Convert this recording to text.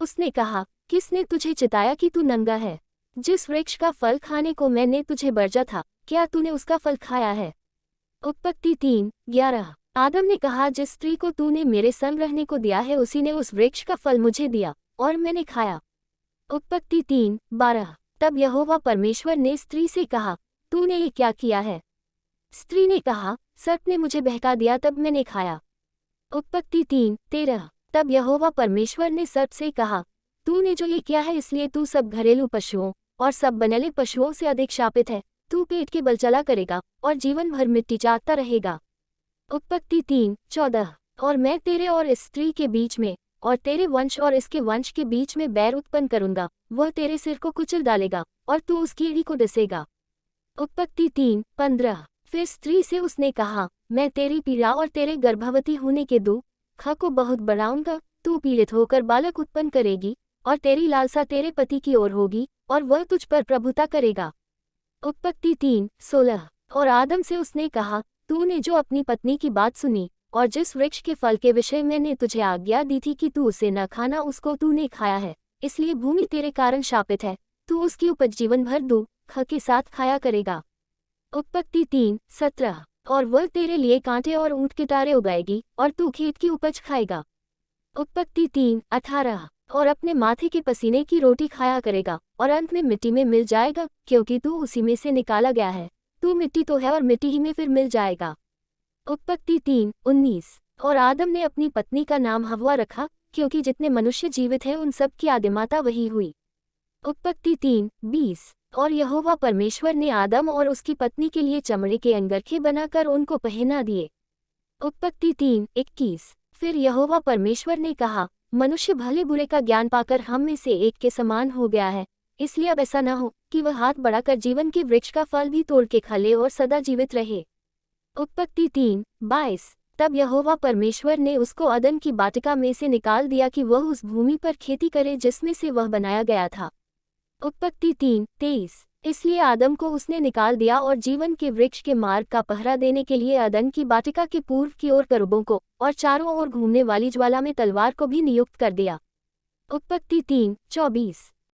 उसने कहा, किसने तुझे चिताया कि तू नंगा है? जिस वृक्ष का फल खाने को मैंने तुझे बरजा था, क्या तूने उसका फल खाया है? उत्पत्ति 3:11। आदम ने कहा, जिस स्त्री को तूने मेरे संग रहने को दिया है उसी ने उस वृक्ष का फल मुझे दिया और मैंने खाया। उत्पत्ति 3:12। तब यहोवा परमेश्वर ने स्त्री से कहा, तूने ये क्या किया है? स्त्री ने कहा, सर्प ने मुझे बहका दिया तब मैंने खाया। उत्पत्ति 3:13। तब यहोवा परमेश्वर ने सर्प से कहा, तूने जो ये किया है इसलिए तू सब घरेलू पशुओं और सब बनैले पशुओं से अधिक शापित है। तू पेट के बल चला करेगा और जीवन भर मिट्टी चाटता रहेगा। उत्पत्ति 3:14। और मैं तेरे और इस स्त्री के बीच में और तेरे वंश और इसके वंश के बीच में बैर उत्पन्न करूंगा, वह तेरे सिर को कुचल डालेगा और तू उसकी एड़ी को डसेगा। उत्पत्ति 3:15। फिर स्त्री से उसने कहा, मैं तेरी पीड़ा और तेरे गर्भवती होने के दुख को बहुत बढ़ाऊंगा। तू पीड़ित होकर बालक उत्पन्न करेगी और तेरी लालसा तेरे पति की ओर होगी और वह तुझ पर प्रभुता करेगा। उत्पत्ति 3:16। और आदम से उसने कहा, तूने जो अपनी पत्नी की बात सुनी और जिस वृक्ष के फल के विषय मैंने तुझे आज्ञा दी थी कि तू उसे न खाना, उसको तूने खाया है, इसलिए भूमि तेरे कारण शापित है। तू उसकी उपज जीवन भर दुख के साथ खाया करेगा। उत्पत्ति 3:17। और वह तेरे लिए कांटे और ऊंट के टारे उगाएगी और तू खेत की उपज खाएगा। उत्पत्ति 3:18। और अपने माथे के पसीने की रोटी खाया करेगा और अंत में मिट्टी में मिल जाएगा, क्योंकि तू उसी में से निकाला गया है। तू मिट्टी तो है और मिट्टी ही में फिर मिल जाएगा। उत्पत्ति 3:19। और आदम ने अपनी पत्नी का नाम हव्वा रखा, क्योंकि जितने मनुष्य जीवित हैं उन सब की आदिमाता वही हुई। उत्पत्ति 3:20। और यहोवा परमेश्वर ने आदम और उसकी पत्नी के लिए चमड़े के अंगरखे बनाकर उनको पहना दिए। उत्पत्ति 3:21। फिर यहोवा परमेश्वर ने कहा, मनुष्य भले बुरे का ज्ञान पाकर हम में से एक के समान हो गया है, इसलिए अब ऐसा न हो कि वह हाथ बढ़ाकर जीवन के वृक्ष का फल भी तोड़ के खा ले और सदा जीवित रहे। उत्पत्ति 3:22। तब यहोवा परमेश्वर ने उसको अदन की बाटिका में से निकाल दिया कि वह उस भूमि पर खेती करे जिसमें से वह बनाया गया था। उत्पत्ति 3:23। इसलिए आदम को उसने निकाल दिया और जीवन के वृक्ष के मार्ग का पहरा देने के लिए अदन की बाटिका के पूर्व की ओर करूबों को और चारों ओर घूमने वाली ज्वाला में तलवार को भी नियुक्त कर दिया। उत्पत्ति 3:24।